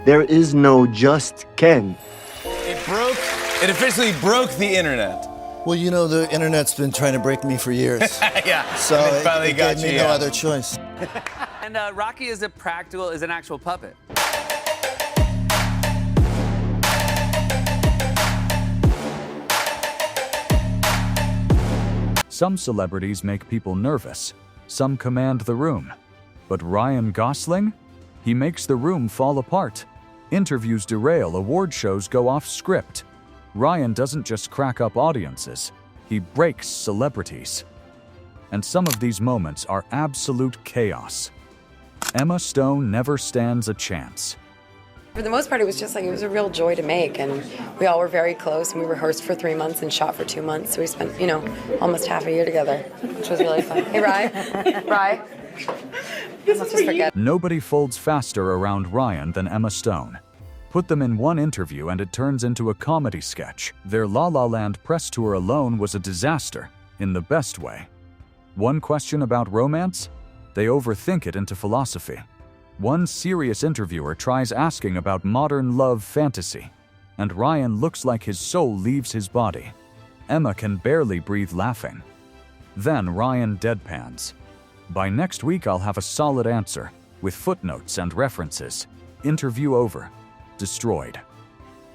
There is no just Ken. It officially broke the internet. Well, you know, the internet's been trying to break me for years. Yeah. So it finally it got gave you. me no other choice. And Rocky is an actual puppet. Some celebrities make people nervous. Some command the room. But Ryan Gosling? He makes the room fall apart. Interviews derail, award shows go off script. Ryan doesn't just crack up audiences, he breaks celebrities. And some of these moments are absolute chaos. Emma Stone never stands a chance. For the most part, it was a real joy to make, and we all were very close, and we rehearsed for 3 months and shot for 2 months, so we spent, almost half a year together, which was really fun. Hey, Rye? Let's just forget. Nobody folds faster around Ryan than Emma Stone. Put them in one interview and it turns into a comedy sketch. Their La La Land press tour alone was a disaster, in the best way. One question about romance? They overthink it into philosophy. One serious interviewer tries asking about modern love fantasy, and Ryan looks like his soul leaves his body. Emma can barely breathe laughing. Then Ryan deadpans. By next week I'll have a solid answer, with footnotes and references. Interview over. Destroyed.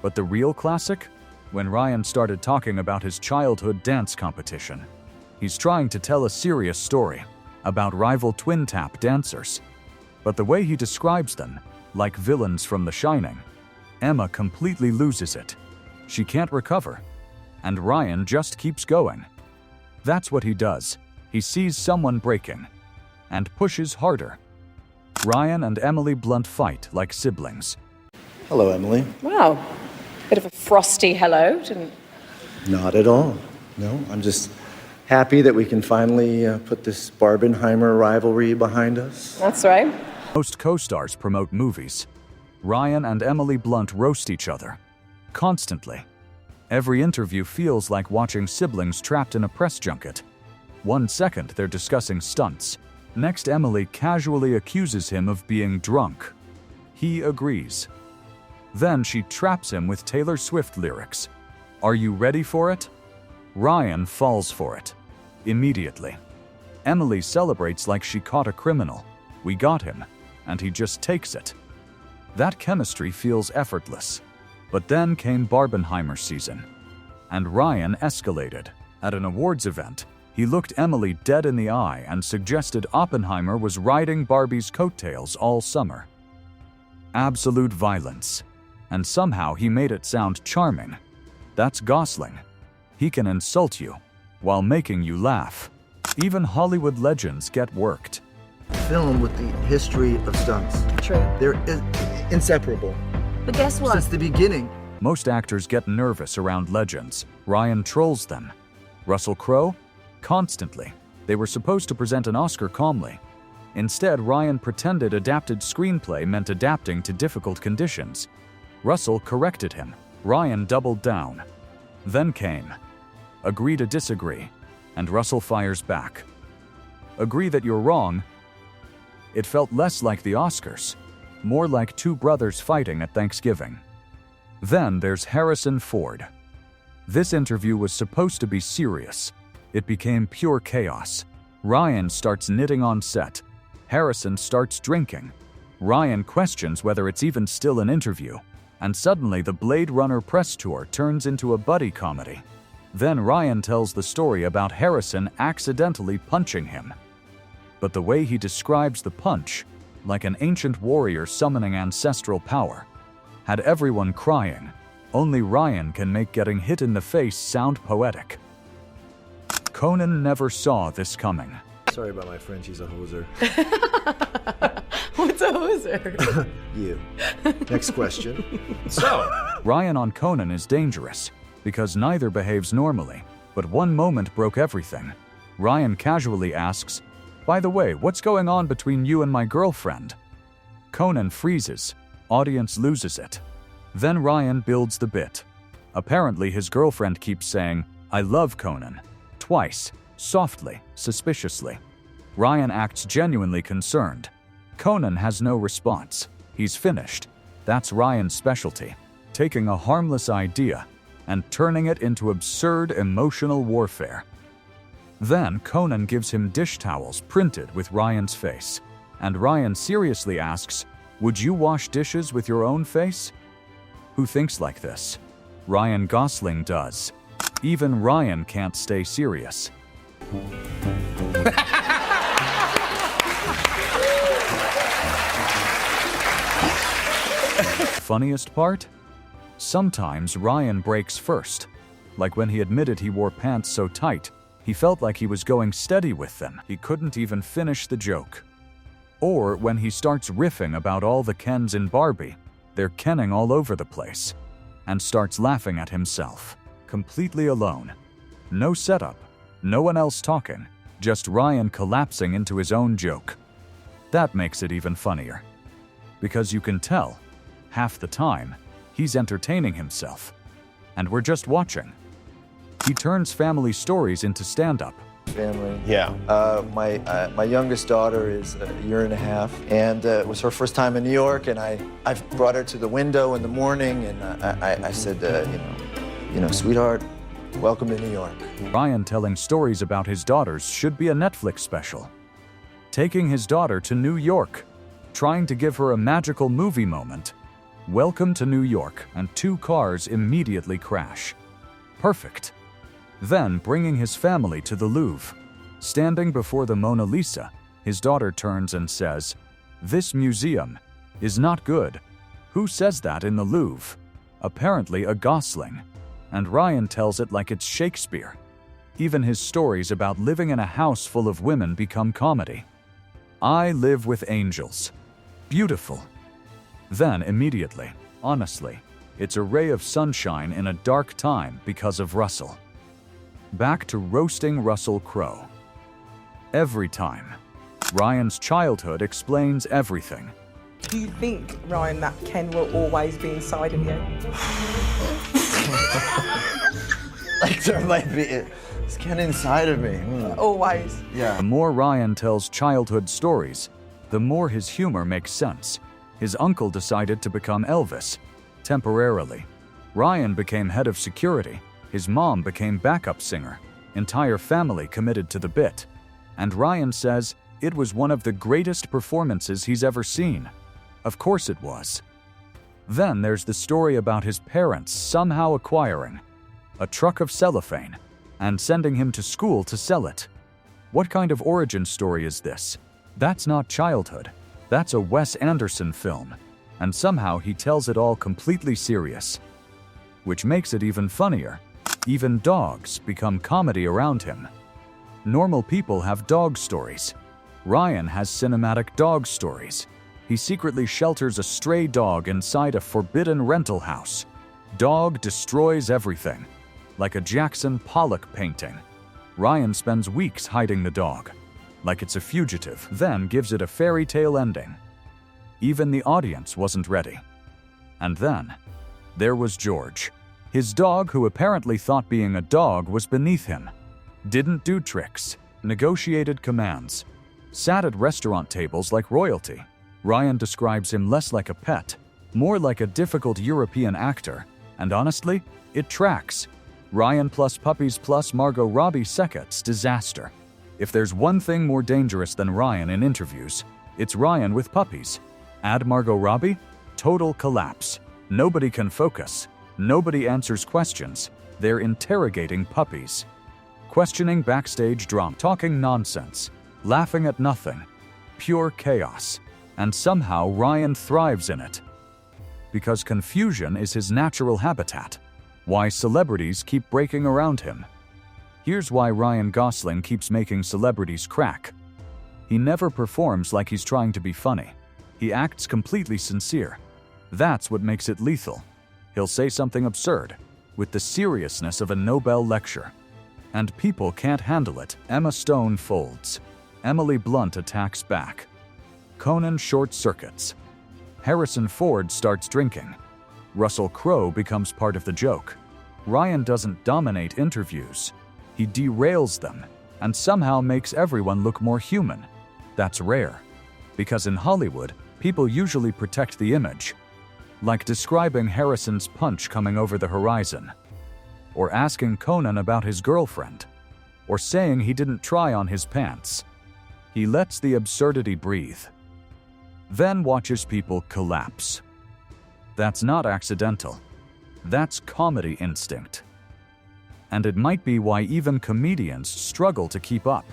But the real classic? When Ryan started talking about his childhood dance competition. He's trying to tell a serious story about rival twin tap dancers. But the way he describes them, like villains from The Shining, Emma completely loses it. She can't recover. And Ryan just keeps going. That's what he does. He sees someone breaking and pushes harder. Ryan and Emily Blunt fight like siblings. Hello, Emily. Wow. Bit of a frosty hello, didn't... Not at all. No, I'm just happy that we can finally put this Barbenheimer rivalry behind us. That's right. Most co-stars promote movies. Ryan and Emily Blunt roast each other. Constantly. Every interview feels like watching siblings trapped in a press junket. 1 second they're discussing stunts. Next, Emily casually accuses him of being drunk. He agrees. Then she traps him with Taylor Swift lyrics. Are you ready for it? Ryan falls for it. Immediately. Emily celebrates like she caught a criminal. We got him. And he just takes it. That chemistry feels effortless. But then came Barbenheimer season. And Ryan escalated. At an awards event, he looked Emily dead in the eye and suggested Oppenheimer was riding Barbie's coattails all summer. Absolute violence. And somehow he made it sound charming. That's Gosling. He can insult you while making you laugh. Even Hollywood legends get worked. Film with the history of stunts. True. They're inseparable. But guess what? Since the beginning. Most actors get nervous around legends. Ryan trolls them. Russell Crowe? Constantly. They were supposed to present an Oscar calmly. Instead, Ryan pretended adapted screenplay meant adapting to difficult conditions. Russell corrected him. Ryan doubled down. Then came agree to disagree, and Russell fires back. Agree that you're wrong. It felt less like the Oscars, more like two brothers fighting at Thanksgiving. Then there's Harrison Ford. This interview was supposed to be serious. It became pure chaos. Ryan starts knitting on set. Harrison starts drinking. Ryan questions whether it's even still an interview. And suddenly the Blade Runner press tour turns into a buddy comedy. Then Ryan tells the story about Harrison accidentally punching him. But the way he describes the punch, like an ancient warrior summoning ancestral power, had everyone crying. Only Ryan can make getting hit in the face sound poetic. Conan never saw this coming. Sorry about my French, he's a hoser. What's a hoser? You. Next question. So, Ryan on Conan is dangerous, because neither behaves normally, but one moment broke everything. Ryan casually asks, by the way, what's going on between you and my girlfriend? Conan freezes. Audience loses it. Then Ryan builds the bit. Apparently his girlfriend keeps saying, I love Conan. Twice, softly, suspiciously. Ryan acts genuinely concerned. Conan has no response. He's finished. That's Ryan's specialty, taking a harmless idea and turning it into absurd emotional warfare. Then Conan gives him dish towels printed with Ryan's face, and Ryan seriously asks, "Would you wash dishes with your own face?" Who thinks like this? Ryan Gosling does. Even Ryan can't stay serious. Funniest part? Sometimes Ryan breaks first. Like when he admitted he wore pants so tight, he felt like he was going steady with them. He couldn't even finish the joke. Or when he starts riffing about all the Kens in Barbie, they're Kenning all over the place, and starts laughing at himself, completely alone. No setup, no one else talking, just Ryan collapsing into his own joke. That makes it even funnier. Because you can tell, half the time, he's entertaining himself, and we're just watching. He turns family stories into stand-up. Family. Yeah. My youngest daughter is a year and a half, and it was her first time in New York, and I brought her to the window in the morning, and I said, sweetheart, welcome to New York. Ryan telling stories about his daughters should be a Netflix special. Taking his daughter to New York, trying to give her a magical movie moment. Welcome to New York, and 2 cars immediately crash. Perfect. Then bringing his family to the Louvre. Standing before the Mona Lisa, his daughter turns and says, "This museum is not good." Who says that in the Louvre? Apparently a Gosling. And Ryan tells it like it's Shakespeare. Even his stories about living in a house full of women become comedy. I live with angels. Beautiful. Then immediately, honestly, it's a ray of sunshine in a dark time because of Russell. Back to roasting Russell Crowe. Every time. Ryan's childhood explains everything. Do you think, Ryan, that Ken will always be inside of you? Like there might be, it's Ken inside of me. Always. Yeah. The more Ryan tells childhood stories, the more his humor makes sense. His uncle decided to become Elvis, temporarily. Ryan became head of security. His mom became backup singer. Entire family committed to the bit. And Ryan says it was one of the greatest performances he's ever seen. Of course it was. Then there's the story about his parents somehow acquiring a truck of cellophane and sending him to school to sell it. What kind of origin story is this? That's not childhood. That's a Wes Anderson film. And somehow he tells it all completely serious. Which makes it even funnier. Even dogs become comedy around him. Normal people have dog stories. Ryan has cinematic dog stories. He secretly shelters a stray dog inside a forbidden rental house. Dog destroys everything. Like a Jackson Pollock painting. Ryan spends weeks hiding the dog. Like it's a fugitive, then gives it a fairy tale ending. Even the audience wasn't ready. And then, there was George. His dog, who apparently thought being a dog was beneath him. Didn't do tricks, negotiated commands, sat at restaurant tables like royalty. Ryan describes him less like a pet, more like a difficult European actor, and honestly, it tracks. Ryan plus puppies plus Margot Robbie Seckett's disaster. If there's one thing more dangerous than Ryan in interviews, it's Ryan with puppies. Add Margot Robbie, total collapse. Nobody can focus. Nobody answers questions. They're interrogating puppies. Questioning backstage drama, talking nonsense, laughing at nothing. Pure chaos. And somehow Ryan thrives in it. Because confusion is his natural habitat. Why celebrities keep breaking around him. Here's why Ryan Gosling keeps making celebrities crack. He never performs like he's trying to be funny. He acts completely sincere. That's what makes it lethal. He'll say something absurd, with the seriousness of a Nobel lecture. And people can't handle it. Emma Stone folds. Emily Blunt attacks back. Conan short-circuits. Harrison Ford starts drinking. Russell Crowe becomes part of the joke. Ryan doesn't dominate interviews. He derails them, and somehow makes everyone look more human. That's rare. Because in Hollywood, people usually protect the image. like describing Harrison's punch coming over the horizon, or asking Conan about his girlfriend, or saying he didn't try on his pants. He lets the absurdity breathe, then watches people collapse. That's not accidental. That's comedy instinct. And it might be why even comedians struggle to keep up.